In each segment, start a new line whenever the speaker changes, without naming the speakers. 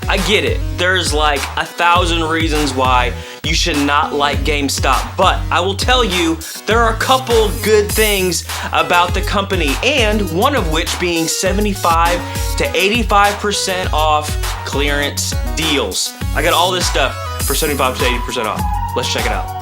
I get it. There's like 1,000 reasons why you should not like GameStop, but I will tell you there are a couple good things about the company, and one of which being 75 to 85% off clearance deals. I got all this stuff for 75 to 80% off. Let's check it out.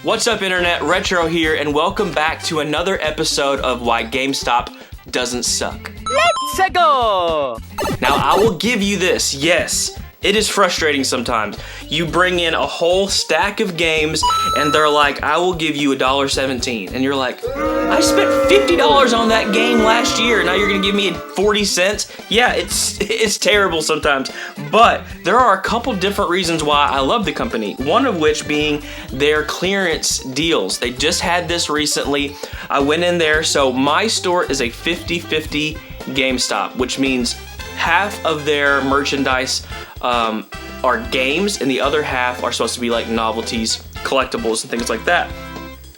What's up, Internet? Retro here, and welcome back to another episode of Why GameStop Doesn't Suck.
Let's go!
Now, I will give you this. Yes, it is frustrating sometimes. You bring in a whole stack of games, and they're like, I will give you $1.17. And you're like, I spent $50 on that game last year, now you're gonna give me 40 cents? Yeah, it's terrible sometimes. But there are a couple different reasons why I love the company. One of which being their clearance deals. They just had this recently. I went in there, so my store is a 50-50 GameStop, which means half of their merchandise are games, and the other half are supposed to be like novelties, collectibles, and things like that.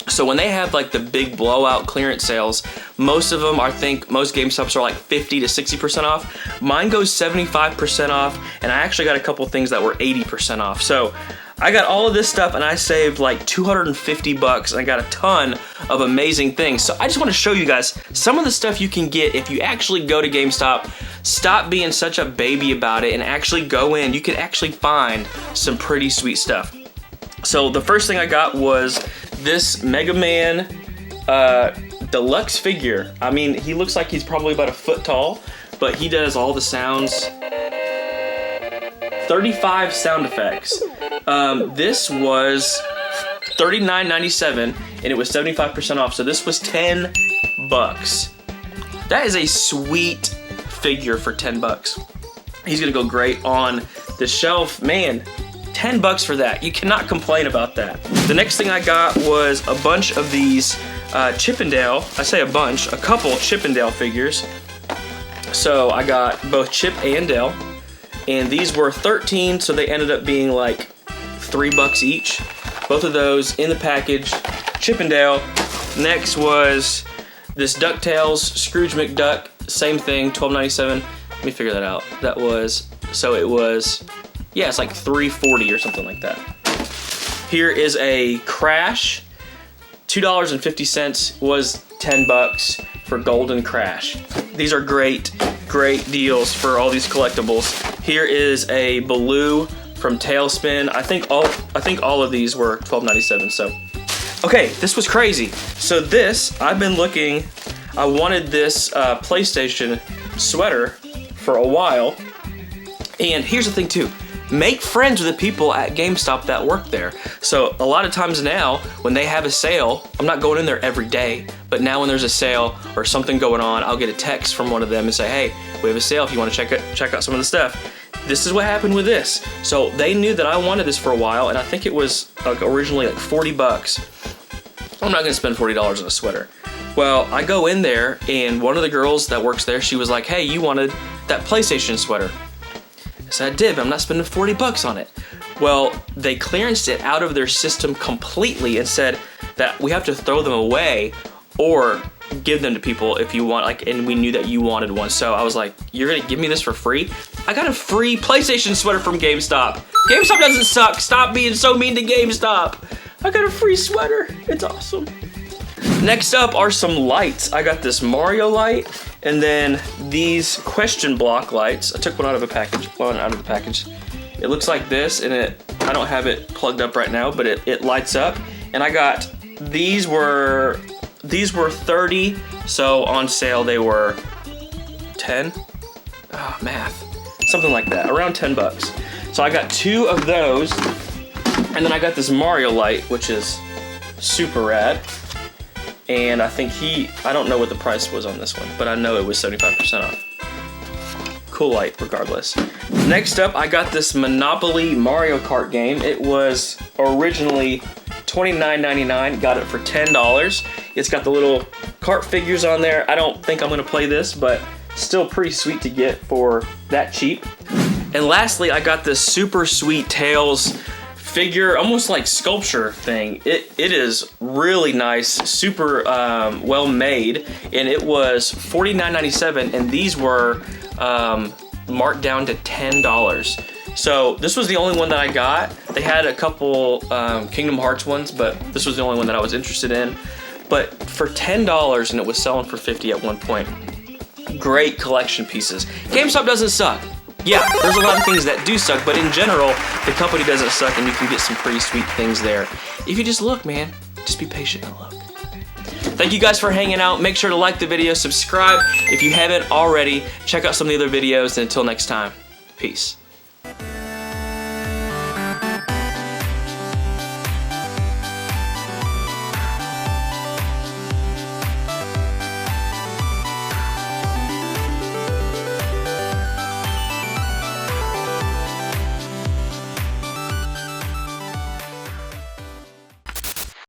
So when they have like the big blowout clearance sales, most of them, I think most GameStops are like 50 to 60% off. Mine goes 75% off, and I actually got a couple things that were 80% off. So I got all of this stuff, and I saved like $250, and I got a ton of amazing things. So I just want to show you guys some of the stuff you can get if you actually go to GameStop. Stop being such a baby about it and actually go in. You can actually find some pretty sweet stuff. So the first thing I got was this Mega Man Deluxe figure. I mean, he looks like he's probably about a foot tall, but he does all the sounds. 35 sound effects. This was $39.97, and it was 75% off, so this was $10. That is a sweet figure for $10. He's gonna go great on the shelf. Man, $10 for that. You cannot complain about that. The next thing I got was a bunch of these Chippendale. I say a bunch, a couple Chippendale figures. So I got both Chip and Dale, and these were 13, so they ended up being like $3 each. Both of those in the package. Chippendale. Next was this Ducktails Scrooge McDuck. Same thing, $12.97. Let me figure that out. That was, so it was, yeah, it's like $3.40 or something like that. Here is a Crash. $2.50 was $10 for Golden Crash. These are great deals for all these collectibles. Here is a Baloo from Tailspin. I think all of these were $12.97. So, okay, this was crazy. So this, I've been looking. I wanted this PlayStation sweater for a while. And here's the thing too. Make friends with the people at GameStop that work there. So a lot of times now, when they have a sale, I'm not going in there every day, but now when there's a sale or something going on, I'll get a text from one of them and say, hey, we have a sale if you want to check out some of the stuff. This is what happened with this. So they knew that I wanted this for a while, and I think it was like originally like $40. I'm not gonna spend $40 on a sweater. Well, I go in there, and one of the girls that works there, she was like, hey, you wanted that PlayStation sweater. I said, I did, but I'm not spending $40 on it. Well, they clearanced it out of their system completely and said that we have to throw them away or give them to people if you want, like, and we knew that you wanted one. So I was like, you're gonna give me this for free? I got a free PlayStation sweater from GameStop. GameStop doesn't suck. Stop being so mean to GameStop. I got a free sweater. It's awesome. Next up are some lights. I got this Mario light, and then these question block lights. I took one out of the package. It looks like this, and I don't have it plugged up right now, but it lights up. And I got, these were 30, so on sale they were 10. Oh, math. Something like that, around $10. So I got 2 of those, and then I got this Mario light, which is super rad. And I think I don't know what the price was on this one, but I know it was 75% off. Cool light, regardless. Next up, I got this Monopoly Mario Kart game. It was originally $29.99, got it for $10. It's got the little kart figures on there. I don't think I'm gonna play this, but still pretty sweet to get for that cheap. And lastly, I got this super sweet Tails figure, almost like sculpture thing. It is really nice, super well made, and it was $49.97, and these were marked down to $10. So this was the only one that I got. They had a couple Kingdom Hearts ones, but this was the only one that I was interested in. But for $10, and it was selling for $50 at one point. Great collection pieces. GameStop doesn't suck. Yeah, there's a lot of things that do suck, but in general, the company doesn't suck, and you can get some pretty sweet things there. If you just look, man, just be patient and look. Thank you guys for hanging out. Make sure to like the video, subscribe if you haven't already. Check out some of the other videos, and until next time, peace.